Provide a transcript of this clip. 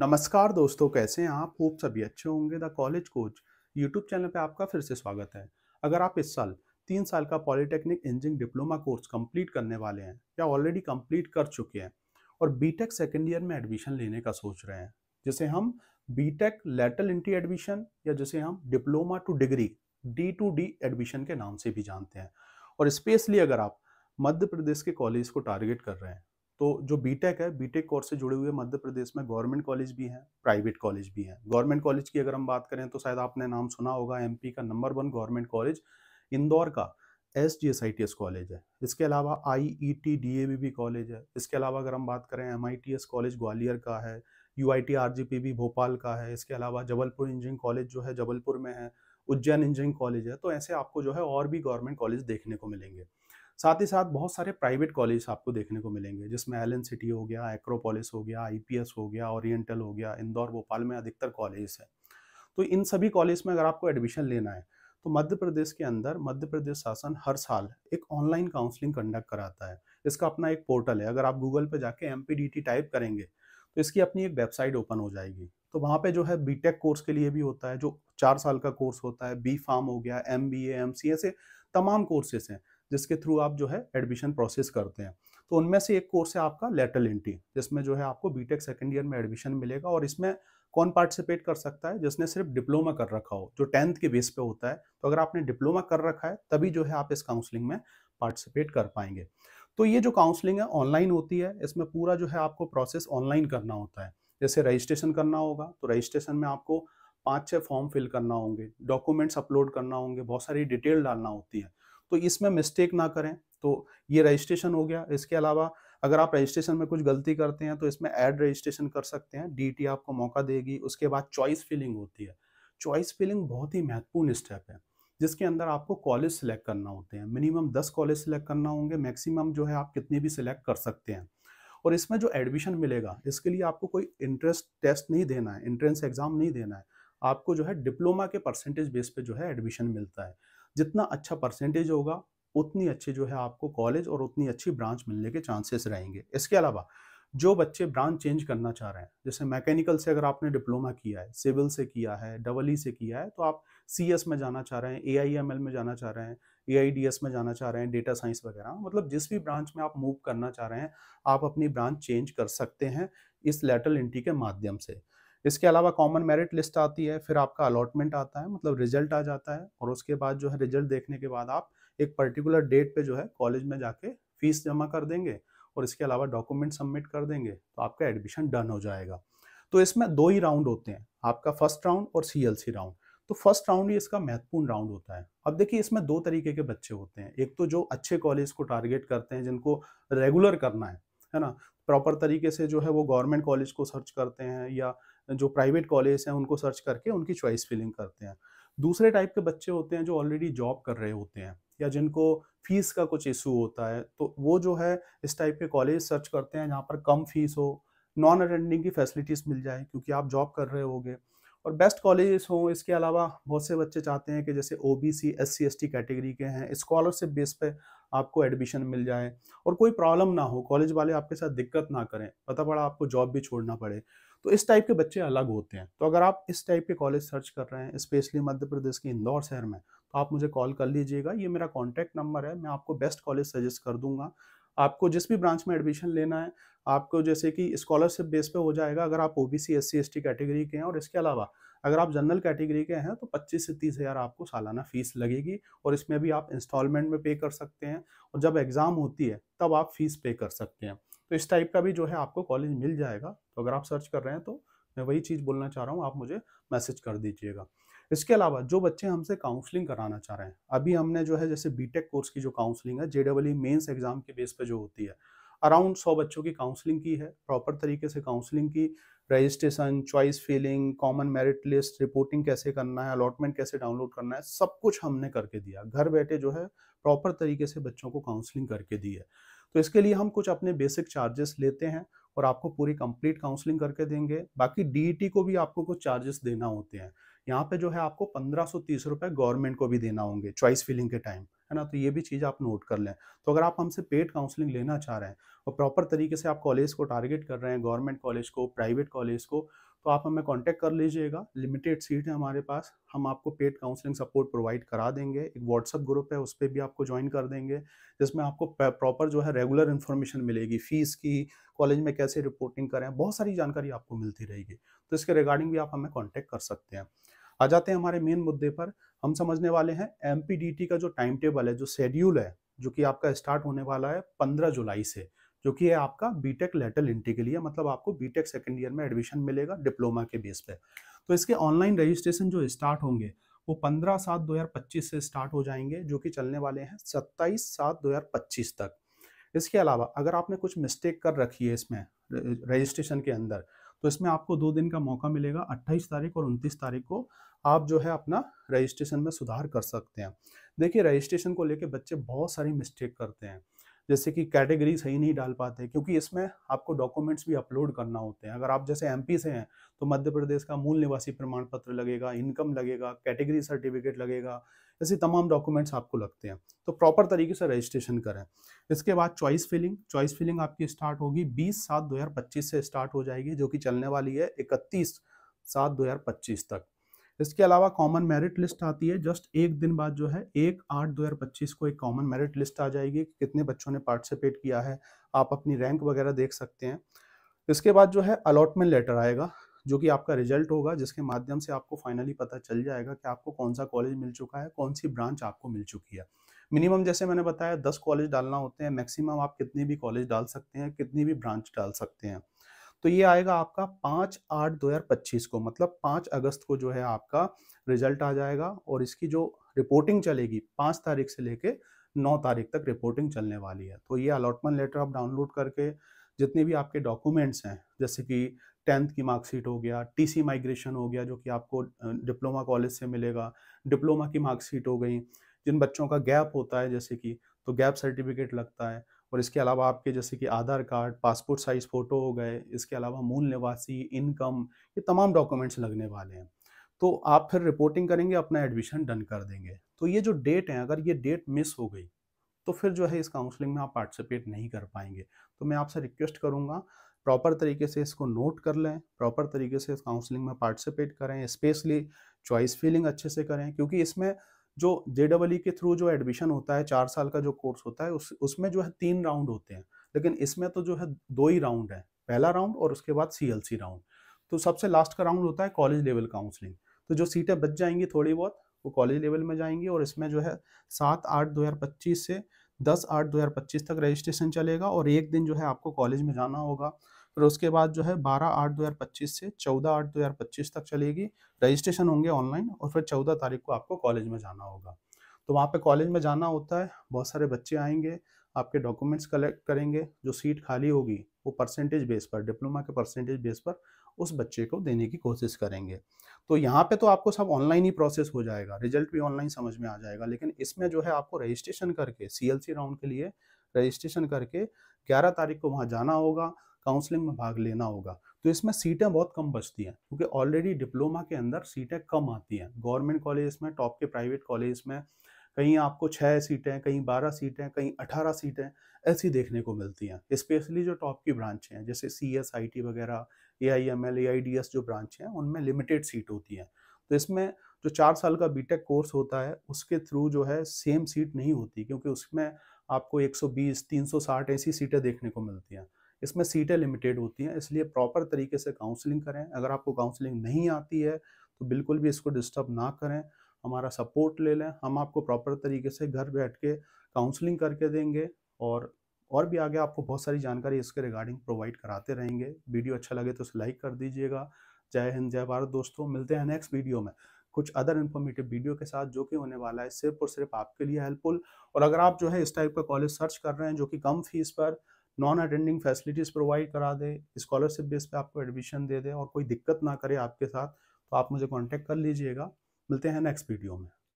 नमस्कार दोस्तों, कैसे हैं आप? होप सभी अच्छे होंगे। The college coach YouTube channel पे आपका फिर से स्वागत है। अगर आप इस साल 3 साल का polytechnic engineering diploma course complete करने वाले हैं या ऑलरेडी कंप्लीट कर चुके हैं और बीटेक सेकेंड ईयर में एडमिशन लेने का सोच रहे हैं, जिसे हम बीटेक लैटरल एंट्री एडमिशन या जिसे हम diploma two degree D2D admission के नाम से भी जानते हैं, और स्पेशली अगर आप मध्य प्रदेश के कॉलेज को टारगेट कर रहे हैं, तो जो बीटेक है, बीटेक कोर्स से जुड़े हुए मध्य प्रदेश में गवर्नमेंट कॉलेज भी हैं, प्राइवेट कॉलेज भी हैं। गवर्नमेंट कॉलेज की अगर हम बात करें तो शायद आपने नाम सुना होगा, एमपी का नंबर 1 गवर्नमेंट कॉलेज इंदौर का एसजीएसआईटीएस कॉलेज है। इसके अलावा आईईटी डीएवीबी कॉलेज है। इसके अलावा अगर हम बात करें एमआईटीएस कॉलेज ग्वालियर का है, यूआईटी आरजीपीवी भोपाल का है। इसके अलावा जबलपुर इंजीनियरिंग कॉलेज जो है जबलपुर में है, उज्जैन इंजीनियरिंग कॉलेज है। तो ऐसे आपको जो है और भी गवर्नमेंट कॉलेज देखने को मिलेंगे। साथ ही साथ बहुत सारे प्राइवेट कॉलेज आपको देखने को मिलेंगे, जिसमें एलन सिटी हो गया, एक्रोपोलिस हो गया, आईपीएस हो गया, ओरिएंटल हो गया। इंदौर भोपाल में अधिकतर कॉलेज है। तो इन सभी कॉलेज में अगर आपको एडमिशन लेना है तो मध्य प्रदेश के अंदर मध्य प्रदेश शासन हर साल एक ऑनलाइन काउंसलिंग कंडक्ट कराता है। इसका अपना एक पोर्टल है। अगर आप गूगल पे जाके एमपीडीटी टाइप करेंगे तो इसकी अपनी एक वेबसाइट ओपन हो जाएगी। तो वहाँ पे जो है बीटेक कोर्स के लिए भी होता है, जो 4 साल का कोर्स होता है। बी फार्म हो गया, एमबीए, एमसीए से तमाम कोर्सेस हैं जिसके थ्रू आप जो है एडमिशन प्रोसेस करते हैं। तो उनमें से एक कोर्स है आपका लैटरल एंट्री, जिसमें जो है आपको बीटेक सेकंड ईयर में एडमिशन मिलेगा। और इसमें कौन पार्टिसिपेट कर सकता है? जिसने सिर्फ डिप्लोमा कर रखा हो, जो 10th के बेस पे होता है। तो अगर आपने डिप्लोमा कर रखा है तभी जो है आप इस काउंसलिंग में पार्टिसिपेट कर पाएंगे। तो ये जो काउंसलिंग है ऑनलाइन होती है। इसमें पूरा जो है आपको प्रोसेस ऑनलाइन करना होता है। जैसे रजिस्ट्रेशन करना होगा तो रजिस्ट्रेशन में आपको 5-6 फॉर्म फिल करना होंगे, डॉक्यूमेंट्स अपलोड करना होंगे, बहुत सारी डिटेल डालना होती है। तो इसमें मिस्टेक ना करें। तो ये रजिस्ट्रेशन हो गया। इसके अलावा अगर आप रजिस्ट्रेशन में कुछ गलती करते हैं तो इसमें ऐड रजिस्ट्रेशन कर सकते हैं, डीटी आपको मौका देगी। उसके बाद चॉइस फिलिंग होती है। चॉइस फिलिंग बहुत ही महत्वपूर्ण स्टेप है, जिसके अंदर आपको कॉलेज सिलेक्ट करना होते हैं। मिनिमम 10 कॉलेज सिलेक्ट करना होंगे, मैक्सिमम जो है आप कितने भी सिलेक्ट कर सकते हैं। और इसमें जो एडमिशन मिलेगा, इसके लिए आपको कोई इंट्रेंस टेस्ट नहीं देना है, एंट्रेंस एग्जाम नहीं देना है। आपको जो है डिप्लोमा के परसेंटेज बेस पे जो है एडमिशन मिलता है। जितना अच्छा परसेंटेज होगा उतनी अच्छी जो है आपको कॉलेज और उतनी अच्छी ब्रांच मिलने के चांसेस रहेंगे। इसके अलावा जो बच्चे ब्रांच चेंज करना चाह रहे हैं, जैसे मैकेनिकल से अगर आपने डिप्लोमा किया है, सिविल से किया है, डबल ई से किया है, तो आप सीएस में जाना चाह रहे हैं, एआईएमएल में जाना चाह रहे हैं, एआईडीएस में जाना चाह रहे हैं, डेटा साइंस वगैरह, मतलब जिस भी ब्रांच में आप मूव करना चाह रहे हैं, आप अपनी ब्रांच चेंज कर सकते हैं इस लैटरल एंट्री के माध्यम से। इसके अलावा कॉमन मेरिट लिस्ट आती है, फिर आपका अलॉटमेंट आता है, मतलब रिजल्ट आ जाता है। और उसके बाद जो है रिजल्ट देखने के बाद आप एक पर्टिकुलर डेट पे जो है कॉलेज में जाके फीस जमा कर देंगे और इसके अलावा डॉक्यूमेंट सबमिट कर देंगे, तो आपका एडमिशन डन हो जाएगा। तो इसमें 2 ही राउंड होते हैं, आपका फर्स्ट राउंड और सीएलसी राउंड। तो फर्स्ट राउंड ही इसका महत्वपूर्ण राउंड होता है। अब देखिए, इसमें 2 तरीके के बच्चे होते हैं। एक तो जो अच्छे कॉलेज को टारगेट करते हैं, जिनको रेगुलर करना है ना? प्रॉपर तरीके से जो है वो गवर्नमेंट कॉलेज को सर्च करते हैं या जो प्राइवेट कॉलेज हैं उनको सर्च करके उनकी चॉइस फिलिंग करते हैं। दूसरे टाइप के बच्चे होते हैं जो ऑलरेडी जॉब कर रहे होते हैं या जिनको फीस का कुछ इशू होता है, तो वो जो है इस टाइप के कॉलेज सर्च करते हैं जहाँ पर कम फीस हो, नॉन अटेंडिंग की फैसिलिटीज़ मिल जाए क्योंकि आप जॉब कर रहे होगे, और बेस्ट कॉलेजेस हों। इसके अलावा बहुत से बच्चे चाहते हैं कि जैसे ओबीसी, एससी, एसटी कैटेगरी के हैं, स्कॉलरशिप बेस पे आपको एडमिशन मिल जाए और कोई प्रॉब्लम ना हो, कॉलेज वाले आपके साथ दिक्कत ना करें, पता पड़ा आपको जॉब भी छोड़ना पड़े। तो इस टाइप के बच्चे अलग होते हैं। तो अगर आप इस टाइप के कॉलेज सर्च कर रहे हैं, स्पेशली मध्य प्रदेश के इंदौर शहर में, तो आप मुझे कॉल कर लीजिएगा। ये मेरा कॉन्टैक्ट नंबर है, मैं आपको बेस्ट कॉलेज सजेस्ट कर दूँगा। आपको जिस भी ब्रांच में एडमिशन लेना है, आपको जैसे कि स्कॉलरशिप बेस पे हो जाएगा अगर आप ओबीसी, एससी, एसटी कैटेगरी के हैं, और इसके अलावा अगर आप जनरल कैटेगरी के हैं तो 25 से 30 हज़ार आपको सालाना फीस लगेगी, और इसमें भी आप इंस्टॉलमेंट में पे कर सकते हैं, और जब एग्ज़ाम होती है तब आप फीस पे कर सकते हैं। तो इस टाइप का भी जो है आपको कॉलेज मिल जाएगा। तो अगर आप सर्च कर रहे हैं तो मैं वही चीज़ बोलना चाह रहा हूँ, आप मुझे मैसेज कर दीजिएगा। इसके अलावा जो बच्चे हमसे काउंसलिंग कराना चाह रहे हैं, अभी हमने जो है जैसे बीटेक कोर्स की जो काउंसलिंग है जेईई मेंस एग्जाम के बेस पे जो होती है, अराउंड 100 बच्चों की काउंसलिंग की है। प्रॉपर तरीके से काउंसलिंग की, registration, choice filling, common merit list, reporting कैसे करना है, अलॉटमेंट कैसे डाउनलोड करना है, सब कुछ हमने करके दिया। घर बैठे जो है प्रॉपर तरीके से बच्चों को काउंसलिंग करके दी है। तो इसके लिए हम कुछ अपने बेसिक चार्जेस लेते हैं और आपको पूरी कंप्लीट काउंसलिंग करके देंगे। बाकी डीईटी को भी आपको कुछ चार्जेस देना होते हैं। यहाँ पे जो है आपको 1530 रुपए गवर्नमेंट को भी देना होंगे चॉइस फिलिंग के टाइम, है ना? तो ये भी चीज़ आप नोट कर लें। तो अगर आप हमसे पेड काउंसलिंग लेना चाह रहे हैं और प्रॉपर तरीके से आप कॉलेज को टारगेट कर रहे हैं, गवर्नमेंट कॉलेज को, प्राइवेट कॉलेज को, तो आप हमें कांटेक्ट कर लीजिएगा। लिमिटेड सीट है हमारे पास, हम आपको पेड काउंसलिंग सपोर्ट प्रोवाइड करा देंगे। एक व्हाट्सएप ग्रुप है, उस पे भी आपको ज्वाइन कर देंगे, जिसमें आपको प्रॉपर जो है रेगुलर इन्फॉर्मेशन मिलेगी, फीस की, कॉलेज में कैसे रिपोर्टिंग करें, बहुत सारी जानकारी आपको मिलती रहेगी। तो इसके रिगार्डिंग भी आप हमें कॉन्टैक्ट कर सकते हैं। आ जाते हैं हमारे मेन मुद्दे पर। हम समझने वाले हैं एमपीडीटी का जो टाइम टेबल है, जो शेड्यूल है, जो कि आपका स्टार्ट होने वाला है 15 जुलाई से, जो कि है आपका बीटेक लेटरल एंट्री के लिए, मतलब आपको बीटेक सेकंड ईयर में एडमिशन मिलेगा डिप्लोमा के बेस पे। तो इसके ऑनलाइन रजिस्ट्रेशन जो स्टार्ट होंगे वो 15/7/2025 से स्टार्ट हो जाएंगे, जो कि चलने वाले हैं 27/7/2025 तक। इसके अलावा अगर आपने कुछ मिस्टेक कर रखी है इसमें रजिस्ट्रेशन के अंदर, तो इसमें आपको 2 दिन का मौका मिलेगा, 28 तारीख और 29 तारीख को आप जो है अपना रजिस्ट्रेशन में सुधार कर सकते हैं। देखिए, रजिस्ट्रेशन को लेके बच्चे बहुत सारी मिस्टेक करते हैं, जैसे कि कैटेगरी सही नहीं डाल पाते, क्योंकि इसमें आपको डॉक्यूमेंट्स भी अपलोड करना होते हैं। अगर आप जैसे एमपी से हैं तो मध्य प्रदेश का मूल निवासी प्रमाण पत्र लगेगा, इनकम लगेगा, कैटेगरी सर्टिफिकेट लगेगा, ऐसे तमाम डॉक्यूमेंट्स आपको लगते हैं। तो प्रॉपर तरीके से रजिस्ट्रेशन करें। इसके बाद चॉइस फिलिंग आपकी स्टार्ट होगी 20/7/2025 से स्टार्ट हो जाएगी, जो कि चलने वाली है 31/7/2025 तक। इसके अलावा कॉमन मेरिट लिस्ट आती है जस्ट एक दिन बाद, जो है 1/8/2025 को एक कॉमन मेरिट लिस्ट आ जाएगी कि कितने बच्चों ने पार्टिसिपेट किया है, आप अपनी रैंक वगैरह देख सकते हैं। इसके बाद जो है अलॉटमेंट लेटर आएगा, जो कि आपका रिजल्ट होगा, जिसके माध्यम से आपको फाइनली पता चल जाएगा कि आपको कौन सा कॉलेज मिल चुका है, कौन सी ब्रांच आपको मिल चुकी है। मिनिमम जैसे मैंने बताया 10 कॉलेज डालना होते हैं, मैक्सिमम आप कितनी भी कॉलेज डाल सकते हैं, कितनी भी ब्रांच डाल सकते हैं। तो ये आएगा आपका 5/8/2025 को, मतलब 5 अगस्त को जो है आपका रिजल्ट आ जाएगा, और इसकी जो रिपोर्टिंग चलेगी 5 तारीख से लेके 9 तारीख तक रिपोर्टिंग चलने वाली है। तो ये अलॉटमेंट लेटर आप डाउनलोड करके जितने भी आपके डॉक्यूमेंट्स हैं, जैसे कि 10th की मार्कशीट हो गया, टीसी माइग्रेशन हो गया, जो कि आपको डिप्लोमा कॉलेज से मिलेगा, डिप्लोमा की मार्कशीट हो गई, जिन बच्चों का गैप होता है जैसे कि, तो गैप सर्टिफिकेट लगता है, और इसके अलावा आपके जैसे कि आधार कार्ड, पासपोर्ट साइज फ़ोटो हो गए, इसके अलावा मूल निवासी, इनकम, ये तमाम डॉक्यूमेंट्स लगने वाले हैं। तो आप फिर रिपोर्टिंग करेंगे, अपना एडमिशन डन कर देंगे। तो ये जो डेट है, अगर ये डेट मिस हो गई, तो फिर जो है इस काउंसलिंग में आप पार्टिसिपेट नहीं कर पाएँगे। तो मैं आपसे रिक्वेस्ट करूँगा, प्रॉपर तरीके से इसको नोट कर लें, प्रॉपर तरीके से इस काउंसलिंग में पार्टिसिपेट करें, स्पेशली चॉइस फिलिंग अच्छे से करें, क्योंकि इसमें जो जेईई के थ्रू जो एडमिशन होता है, 4 साल का जो कोर्स होता है, उसमें जो है 3 राउंड होते हैं, लेकिन इसमें तो जो है 2 ही राउंड है, पहला राउंड और उसके बाद सीएलसी राउंड। तो सबसे लास्ट का राउंड होता है कॉलेज लेवल काउंसलिंग। तो जो सीटें बच जाएँगी थोड़ी बहुत, वो कॉलेज लेवल में जाएँगी, और इसमें जो है 7/8/2025 से 10/8/2025 तक रजिस्ट्रेशन चलेगा, और एक दिन जो है आपको कॉलेज में जाना होगा। फिर उसके बाद जो है 12/8/2025 से 14/8/2025 तक चलेगी, रजिस्ट्रेशन होंगे ऑनलाइन, और फिर 14 तारीख को आपको कॉलेज में जाना होगा। तो वहाँ पे कॉलेज में जाना होता है, बहुत सारे बच्चे आएँगे, आपके डॉक्यूमेंट्स कलेक्ट करेंगे, जो सीट खाली होगी वो परसेंटेज बेस पर, डिप्लोमा के परसेंटेज बेस पर उस बच्चे को देने की कोशिश करेंगे। तो यहाँ पे तो आपको सब ऑनलाइन ही प्रोसेस हो जाएगा, रिजल्ट भी ऑनलाइन समझ में आ जाएगा, लेकिन इसमें जो है आपको रजिस्ट्रेशन करके सीएलसी राउंड के लिए रजिस्ट्रेशन करके 11 तारीख को वहाँ जाना होगा, काउंसलिंग में भाग लेना होगा। तो इसमें सीटें बहुत कम बचती हैं, क्योंकि ऑलरेडी डिप्लोमा के अंदर सीटें कम आती हैं। गवर्नमेंट कॉलेज में, टॉप के प्राइवेट कॉलेज में कहीं आपको 6 सीटें, कहीं 12 सीटें, कहीं 18 सीटें ऐसी देखने को मिलती हैं। स्पेशली जो टॉप की ब्रांचें हैं, जैसे सीएस, आईटी वगैरह, एआईएमएल, एआईडीएस जो ब्रांचें हैं, उनमें लिमिटेड सीट होती हैं। तो इसमें जो 4 साल का बीटेक कोर्स होता है, उसके थ्रू जो है सेम सीट नहीं होती, क्योंकि उसमें आपको 120, 360 ऐसी सीटें देखने को मिलती हैं। इसमें सीटें लिमिटेड होती हैं, इसलिए प्रॉपर तरीके से काउंसलिंग करें। अगर आपको काउंसलिंग नहीं आती है, तो बिल्कुल भी इसको डिस्टर्ब ना करें, हमारा सपोर्ट ले लें। हम आपको प्रॉपर तरीके से घर बैठ के काउंसलिंग करके देंगे, और भी आगे आपको बहुत सारी जानकारी इसके रिगार्डिंग प्रोवाइड कराते रहेंगे। वीडियो अच्छा लगे तो उसे लाइक कर दीजिएगा। जय हिंद, जय भारत दोस्तों। मिलते हैं नेक्स्ट वीडियो में कुछ अदर इन्फॉर्मेटिव वीडियो के साथ, जो कि होने वाला है सिर्फ और सिर्फ आपके लिए हेल्पफुल। और अगर आप जो है इस टाइप का कॉलेज सर्च कर रहे हैं जो कि कम फीस पर नॉन अटेंडिंग फैसिलिटीज़ प्रोवाइड करा दे, स्कॉलरशिप बेस पे आपको एडमिशन दे दे, और कोई दिक्कत ना करे आपके साथ, तो आप मुझे कॉन्टैक्ट कर लीजिएगा। मिलते हैं नेक्स्ट वीडियो में।